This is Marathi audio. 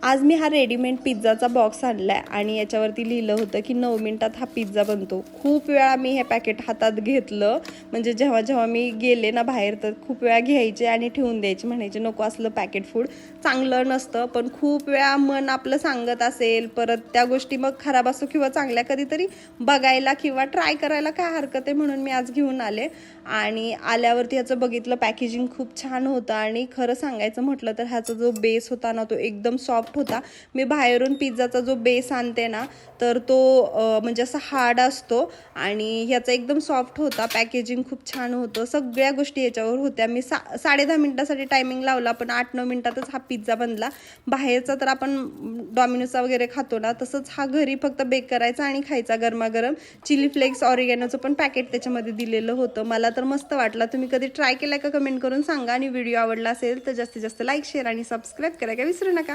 आज मी हा रेडीमेड पिझ्झाचा बॉक्स आणला आहे आणि याच्यावरती लिहिलं होतं की 9 मिनिटात हा पिझ्झा बनतो. खूप वेळा मी हे पॅकेट हातात घेतलं, म्हणजे जेव्हा जेव्हा मी गेले ना बाहेर तर खूप वेळा घ्यायचे आणि ठेवून द्यायचे, म्हणायचे नको असलं पॅकेट फूड चांगलं नसतं. पण खूप वेळा मन आपलं सांगत असेल, परत त्या गोष्टी मग खराब असो किंवा चांगल्या, कधीतरी बघायला किंवा ट्राय करायला काय हरकत आहे, म्हणून मी आज घेऊन आले. आणि आल्यावरती ह्याचं बघितलं, पॅकेजिंग खूप छान होतं आणि खरं सांगायचं म्हटलं तर ह्याचा जो बेस होता ना तो एकदम सॉफ्ट होता. मी बाहेरून पिझ्झाचा जो बेस आणते ना तर तो म्हणजे असा हार्ड असतो आणि ह्याचा एकदम सॉफ्ट होता. पॅकेजिंग खूप छान होतं, सगळ्या गोष्टी याच्यावर होत्या. मी 10.5 मिनिटासाठी टायमिंग लावला, पण 8-9 मिनिटातच हा पिझ्झा बनला. बाहेरचा तर आपण डॉमिनोजचा वगैरे खातो ना, तसंच हा घरी फक्त बेक करायचा आणि खायचा गरमागरम. चिली फ्लेक्स ऑरिगॅनोचं पण पॅकेट त्याच्यामध्ये दिलेलं होतं. मला तर मस्त वाटला. तुम्ही कधी ट्राय केलाय का कमेंट करून सांगा. आणि व्हिडिओ आवडला असेल तर जास्तीत जास्त लाईक, शेअर आणि सबस्क्राईब करायला विसरू नका.